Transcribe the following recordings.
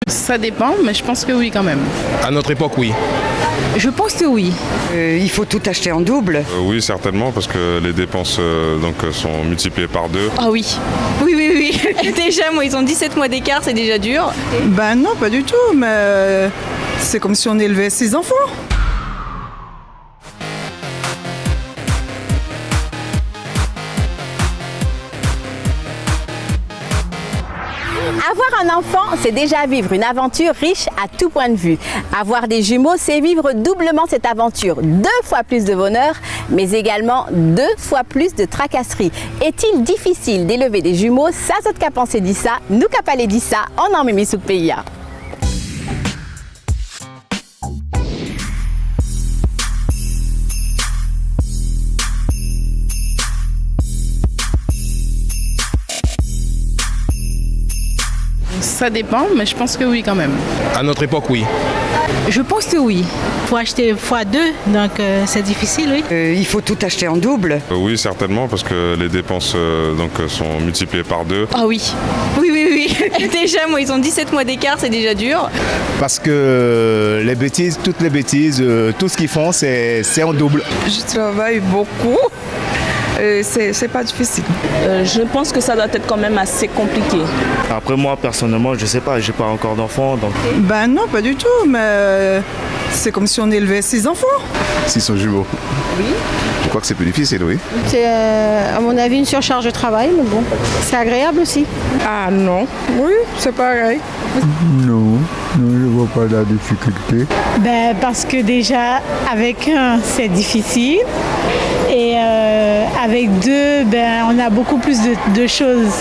Ça dépend, mais je pense que oui quand même. À notre époque, oui. Je pense que oui. Il faut tout acheter en double. Oui, certainement, parce que les dépenses sont multipliées par 2. Ah oui. Oui. Déjà, moi, ils ont 17 mois d'écart, c'est déjà dur. Ben non, pas du tout, mais c'est comme si on élevait 6 enfants. Avoir un enfant, c'est déjà vivre une aventure riche à tout point de vue. Avoir des jumeaux, c'est vivre doublement cette aventure. 2 fois plus de bonheur, mais également 2 fois plus de tracasseries. Est-il difficile d'élever des jumeaux? Ça, c'est qu'a pensé dit ça, nous qu'a parlé dit ça, on en mis sous le pays. Ça dépend, mais je pense que oui quand même. À notre époque, oui. Je pense que oui. Il faut acheter x2, donc c'est difficile, oui. Il faut tout acheter en double. Oui, certainement, parce que les dépenses sont multipliées par 2. Ah oui. Oui. Déjà, moi, ils ont 17 mois d'écart, c'est déjà dur. Parce que les bêtises, toutes les bêtises, tout ce qu'ils font, c'est en double. Je travaille beaucoup. C'est pas difficile. Je pense que ça doit être quand même assez compliqué. Après moi personnellement, je sais pas, j'ai pas encore d'enfants donc. Ben non, pas du tout, mais c'est comme si on élevait 6 enfants. S'ils sont jumeaux. Oui. Je crois que c'est plus difficile, oui. C'est à mon avis une surcharge de travail, mais bon, c'est agréable aussi. Ah non, oui, c'est pareil. Non, je vois pas la difficulté. Ben, parce que déjà, avec un, c'est difficile. Et avec 2, ben, on a beaucoup plus de choses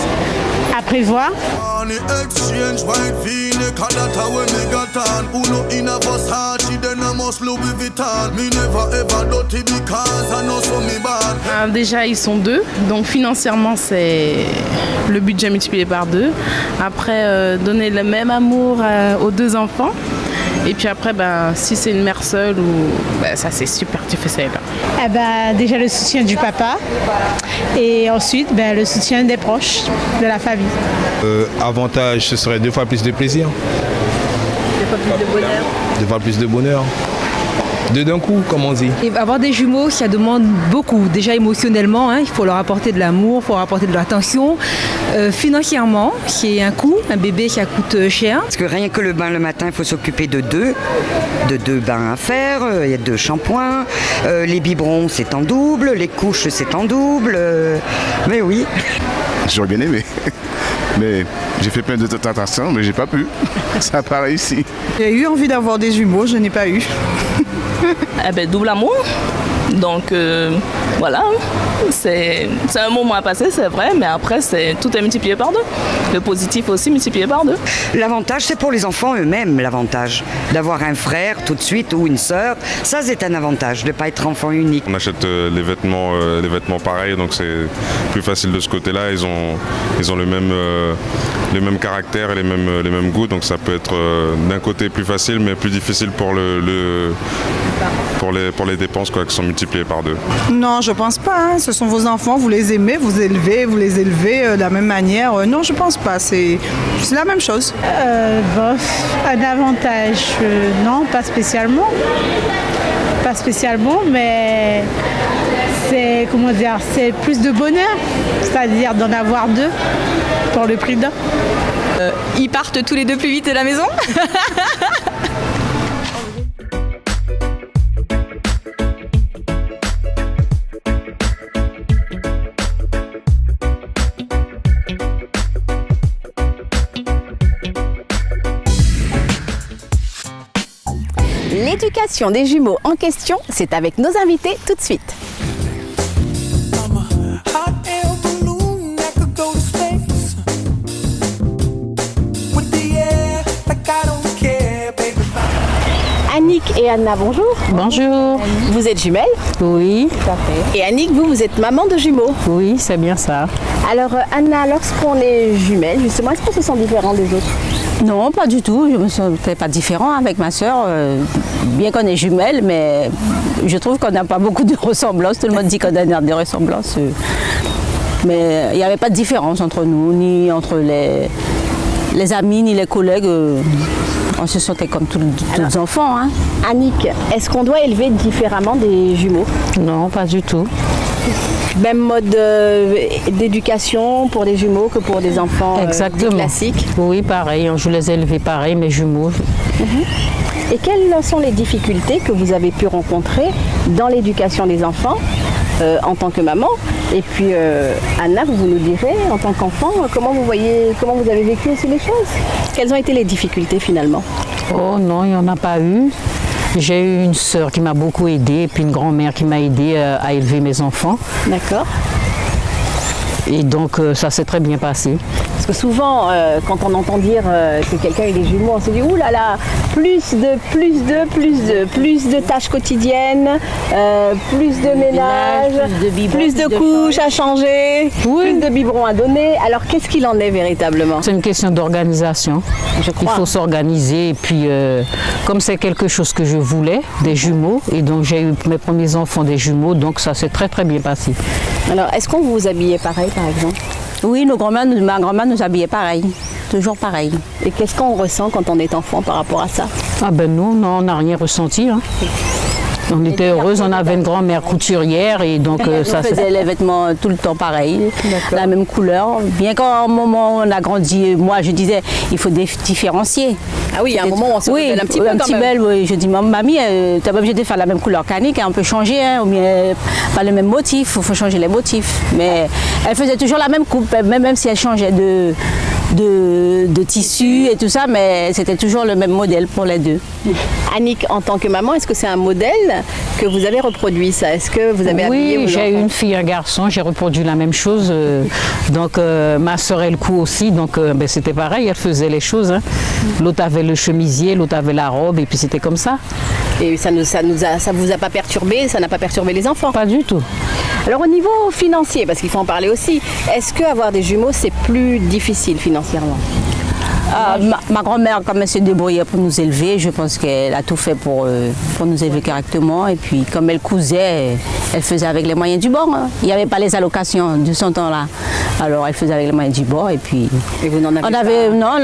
à prévoir. Déjà ils sont 2, donc financièrement c'est le budget multiplié par 2. Après donner le même amour aux 2 enfants. Et puis après, si c'est une mère seule, ça c'est super difficile. Eh ben, déjà le soutien du papa et ensuite le soutien des proches, de la famille. Avantage, ce serait 2 fois plus de plaisir. 2 fois plus de bonheur. 2 fois plus de bonheur. 2 d'un coup, comme on dit. Et avoir des jumeaux, ça demande beaucoup. Déjà émotionnellement, il faut leur apporter de l'amour, il faut leur apporter de l'attention. Financièrement, c'est un coût. Un bébé, ça coûte cher. Parce que rien que le bain le matin, il faut s'occuper de 2 bains à faire. Il y a 2 shampoings. Les biberons, c'est en double. Les couches, c'est en double. Mais oui. J'aurais bien aimé. Mais j'ai fait plein de tentations, mais j'ai pas pu. Ça n'a pas réussi. J'ai eu envie d'avoir des jumeaux, je n'ai pas eu. Double amour. Donc voilà, c'est un moment à passer, c'est vrai, mais après tout est multiplié par 2. Le positif aussi multiplié par 2. L'avantage, c'est pour les enfants eux-mêmes, l'avantage. D'avoir un frère tout de suite ou une sœur, ça c'est un avantage, de ne pas être enfant unique. On achète les vêtements pareils, donc c'est plus facile de ce côté-là. Ils ont le même caractère et les mêmes goûts, donc ça peut être d'un côté plus facile, mais plus difficile pour les dépenses qui sont multipliées par 2. Non, je pense pas. Ce sont vos enfants, vous les aimez, vous les élevez de la même manière. Non, je pense pas. C'est la même chose. Un avantage, non, pas spécialement. Pas spécialement, mais c'est c'est plus de bonheur, c'est-à-dire d'en avoir 2 pour le prix d'un. Ils partent tous les 2 plus vite de la maison. L'éducation des jumeaux en question, c'est avec nos invités tout de suite. Annick et Anna, bonjour. Bonjour. Vous êtes jumelles? Oui, tout à fait. Et Annick, vous êtes maman de jumeaux? Oui, c'est bien ça. Alors Anna, lorsqu'on est jumelles, justement, est-ce qu'on se sent différent des autres? Non, pas du tout. Je ne me sentais pas différent avec ma sœur. Bien qu'on est jumelles, mais je trouve qu'on n'a pas beaucoup de ressemblances. Tout le monde dit qu'on a des ressemblances. Mais il n'y avait pas de différence entre nous, ni entre les amis ni les collègues. On se sentait comme tous les enfants. Hein. Annick, est-ce qu'on doit élever différemment des jumeaux? Non, pas du tout. Même mode d'éducation pour des jumeaux que pour des enfants classiques? Oui, pareil. Je les ai élevés pareil, mes jumeaux. Et quelles sont les difficultés que vous avez pu rencontrer dans l'éducation des enfants en tant que maman? Et puis Anna, vous nous direz, en tant qu'enfant, comment vous avez vécu aussi les choses? Quelles ont été les difficultés finalement? Oh non, il n'y en a pas eu. J'ai eu une sœur qui m'a beaucoup aidée et puis une grand-mère qui m'a aidée à élever mes enfants. D'accord. Et donc ça s'est très bien passé. Parce que souvent, quand on entend dire que quelqu'un a des jumeaux, on se dit « Ouh là là, plus de tâches quotidiennes, plus de ménage, plus de couches à changer, plus de biberons à donner. » Alors qu'est-ce qu'il en est véritablement? C'est une question d'organisation. Il faut s'organiser et puis comme c'est quelque chose que je voulais, des jumeaux, et donc j'ai eu mes premiers enfants des jumeaux, donc ça s'est très très bien passé. Alors est-ce qu'on vous habillait pareil par exemple? Oui, ma grand-mère nous habillait pareil, toujours pareil. Et qu'est-ce qu'on ressent quand on est enfant par rapport à ça? Ah ben nous, on n'a rien ressenti. Hein. On était heureuses, on avait une grand-mère couturière et donc ça faisait les vêtements tout le temps pareil, la même couleur. Bien qu'à un moment on a grandi, moi je disais il faut différencier. Ah oui, il y a un moment où on se rebelle un petit peu quand même. Oui. Je dis mamie, t'as pas obligé de faire la même couleur qu'Annick, on peut changer, hein, ou bien pas le même motif, il faut changer les motifs. Mais elle faisait toujours la même coupe, même si elle changeait de tissu et tout ça, mais c'était toujours le même modèle pour les deux. Annick, en tant que maman, est-ce que c'est un modèle que vous avez reproduit ça? Est-ce que vous avez habillé vos enfants? Oui, j'ai une fille et un garçon, j'ai reproduit la même chose. Donc ma soeur elle coud aussi, donc c'était pareil, elle faisait les choses. Hein. L'autre avait le chemisier, l'autre avait la robe, et puis c'était comme ça. Et ça vous a pas perturbé, ça n'a pas perturbé les enfants? Pas du tout. Alors au niveau financier, parce qu'il faut en parler aussi, est-ce qu'avoir des jumeaux c'est plus difficile financièrement? Ma grand-mère, comme elle se débrouillait pour nous élever, je pense qu'elle a tout fait pour nous élever correctement. Et puis, comme elle cousait, elle faisait avec les moyens du bord. Hein. Il n'y avait pas les allocations de son temps-là. Alors, elle faisait avec les moyens du bord. Et puis, et vous n'en avez pas? Non,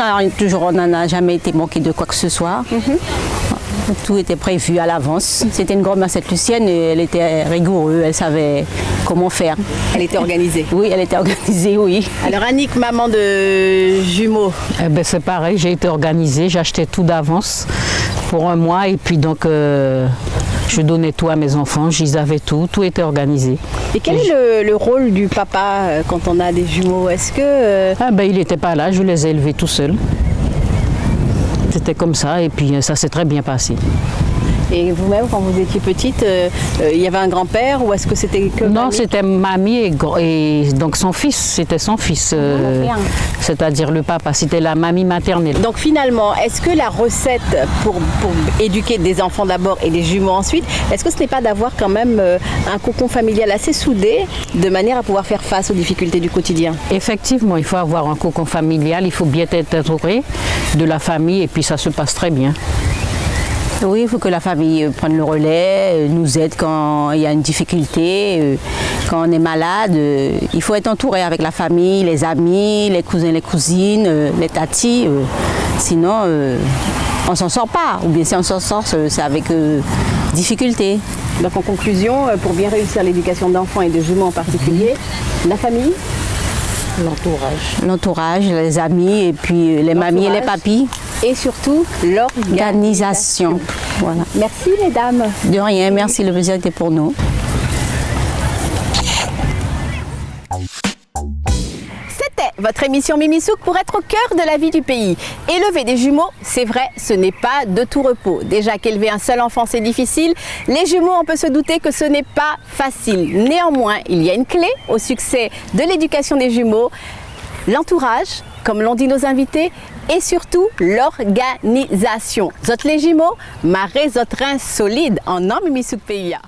on n'en a jamais été manqué de quoi que ce soit. Tout était prévu à l'avance. C'était une grand-mère Sainte-Lucienne et elle était rigoureuse, elle savait comment faire. Elle était organisée? Oui, elle était organisée, oui. Alors Annick, maman de jumeaux? C'est pareil, j'ai été organisée, j'achetais tout d'avance pour un mois et puis donc je donnais tout à mes enfants, j'y avais tout était organisé. Et quel est le rôle du papa quand on a des jumeaux? Est-ce que... il n'était pas là, je les ai élevés tout seul. C'était comme ça et puis ça s'est très bien passé. Et vous-même, quand vous étiez petite, il y avait un grand-père ou est-ce que c'était que Non, c'était mamie et donc son fils, c'était son fils, c'est-à-dire le papa, c'était la mamie maternelle. Donc finalement, est-ce que la recette pour éduquer des enfants d'abord et des jumeaux ensuite, est-ce que ce n'est pas d'avoir quand même un cocon familial assez soudé de manière à pouvoir faire face aux difficultés du quotidien? Effectivement, il faut avoir un cocon familial, il faut bien être entouré de la famille et puis ça se passe très bien. Oui, il faut que la famille prenne le relais, nous aide quand il y a une difficulté, quand on est malade. Il faut être entouré avec la famille, les amis, les cousins, les cousines, les tatis. Sinon, on ne s'en sort pas. Ou bien si on s'en sort, c'est avec difficulté. Donc en conclusion, pour bien réussir l'éducation d'enfants et de jumeaux en particulier, la famille? L'entourage, les amis et puis les mamies et les papis. Et surtout l'organisation. Voilà. Merci mesdames. De rien, merci, le plaisir était pour nous. C'était votre émission Mimi Souk pour être au cœur de la vie du pays. Élever des jumeaux, c'est vrai, ce n'est pas de tout repos. Déjà qu'élever un seul enfant, c'est difficile. Les jumeaux, on peut se douter que ce n'est pas facile. Néanmoins, il y a une clé au succès de l'éducation des jumeaux. L'entourage, comme l'ont dit nos invités, et surtout l'organisation. Zot les jumeaux, marée zot rein solide en nom Mimi Souk PIA.